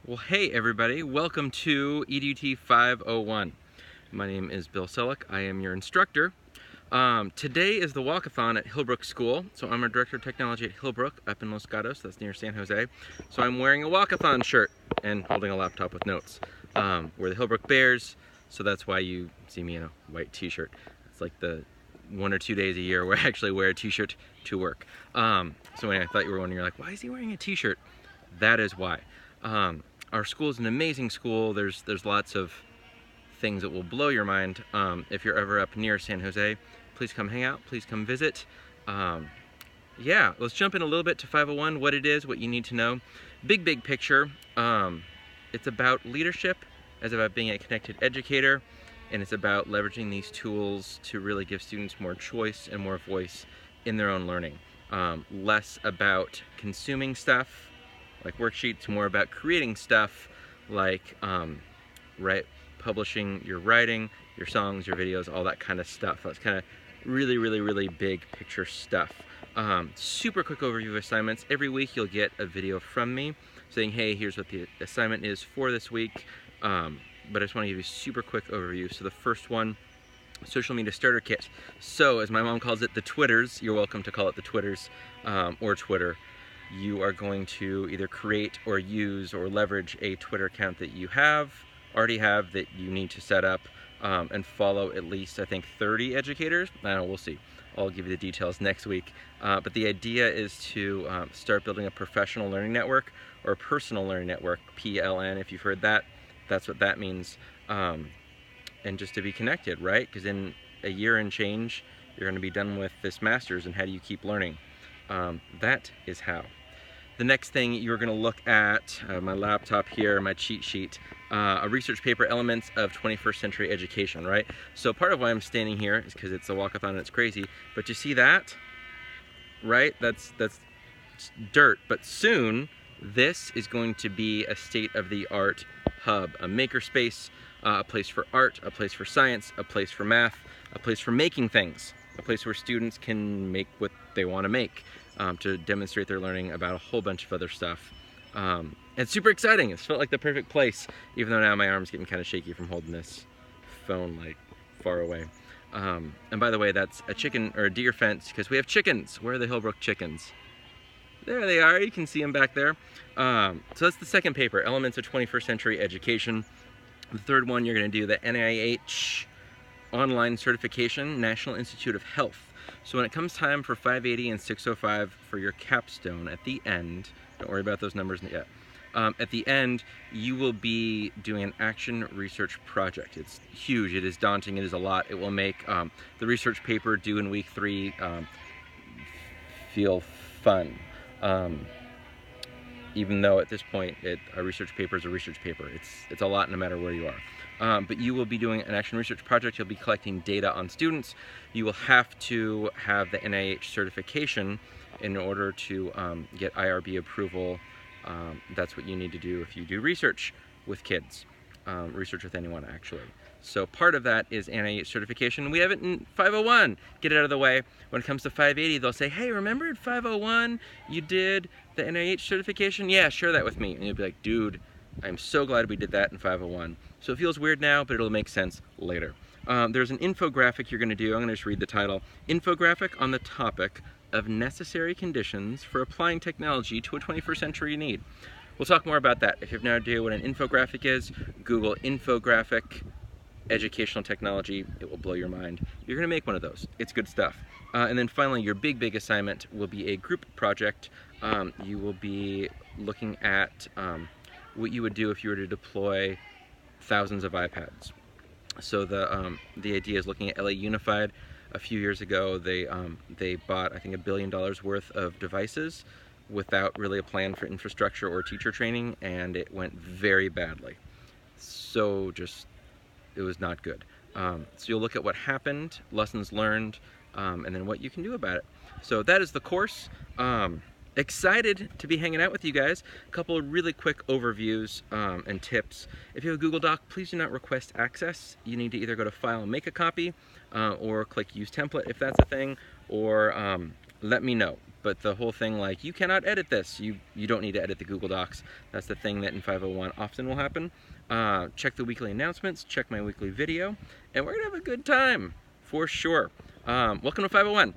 Well, hey everybody, welcome to EDT 501. My name is Bill Selleck. I am your instructor. Today is the walkathon at Hillbrook School. So I'm a director of technology at Hillbrook up in Los Gatos, that's near San Jose. So I'm wearing a walkathon shirt and holding a laptop with notes. We're the Hillbrook Bears, so that's why you see me in a white t-shirt. It's like the 1 or 2 days a year where I actually wear a t-shirt to work. So when I thought you were wondering, you're like, why is he wearing a t-shirt? That is why. Our school is an amazing school. There's lots of things that will blow your mind. If you're ever up near San Jose, please come hang out, please come visit. Yeah, let's jump in a little bit to 501, what it is, what you need to know. Big picture. It's about leadership, it's about being a connected educator, and it's about leveraging these tools to really give students more choice and more voice in their own learning. Less about consuming stuff like worksheets, more about creating stuff like publishing your writing, your songs, your videos, all that kind of stuff. That's kind of really big picture stuff. Super quick overview of assignments. Every week you'll get a video from me saying, hey, here's what the assignment is for this week. But I just want to give you a super quick overview. So the first one, social media starter kit. So as my mom calls it, the Twitters, you're welcome to call it the Twitters or Twitter. You are going to either create or use or leverage a Twitter account that you already have that you need to set up and follow at least, I think, 30 educators. I don't know, we'll see. I'll give you the details next week. But the idea is to start building a professional learning network or a personal learning network, PLN, if you've heard that. That's what that means. And just to be connected, right? Because in a year and change, you're going to be done with this master's, and how do you keep learning? That is how. The next thing you're going to look at, my laptop here, my cheat sheet, a research paper, Elements of 21st Century Education, right? So part of why I'm standing here is because it's a walkathon and it's crazy, but you see that, right? That's dirt, but soon this is going to be a state-of-the-art hub, a makerspace, a place for art, a place for science, a place for math, a place for making things, a place where students can make what they want to make. To demonstrate their learning about a whole bunch of other stuff. It's super exciting. It's felt like the perfect place, even though now my arm's getting kind of shaky from holding this phone like far away. And by the way, that's a chicken or a deer fence because we have chickens. Where are the Hillbrook chickens? There they are. You can see them back there. So that's the second paper, Elements of 21st Century Education. The third one, you're going to do the NIH online certification, National Institute of Health. So when it comes time for 580 and 605 for your capstone at the end, don't worry about those numbers yet. At the end, you will be doing an action research project. It's huge, it is daunting, it is a lot. It will make the research paper due in week 3 feel fun. Even though at this point, a research paper is a research paper. It's a lot no matter where you are. But you will be doing an action research project. You'll be collecting data on students. You will have to have the NIH certification in order to get IRB approval. That's what you need to do if you do research with kids, research with anyone actually. So part of that is NIH certification. We have it in 501. Get it out of the way. When it comes to 580, they'll say, hey, remember in 501 you did the NIH certification? Yeah, share that with me. And you'll be like, dude, I'm so glad we did that in 501. So it feels weird now, but it'll make sense later. There's an infographic you're going to do. I'm going to just read the title. Infographic on the topic of necessary conditions for applying technology to a 21st century need. We'll talk more about that. If you have no idea what an infographic is, Google infographic educational technology. It will blow your mind. You're going to make one of those. It's good stuff. And then finally, your big assignment will be a group project. You will be looking at what you would do if you were to deploy thousands of iPads. So the idea is looking at LA Unified. A few years ago, they bought, I think, $1 billion worth of devices without really a plan for infrastructure or teacher training, and it went very badly. So it was not good. So you'll look at what happened, lessons learned, and then what you can do about it. So that is the course. Excited to be hanging out with you guys. A couple of really quick overviews and tips. If you have a Google Doc, please do not request access. You need to either go to File and make a copy, or click Use Template if that's a thing, or let me know. but the whole thing like, you cannot edit this, you don't need to edit the Google Docs. That's the thing that in 501 often will happen. Check the weekly announcements, check my weekly video, and we're gonna have a good time, for sure. Welcome to 501.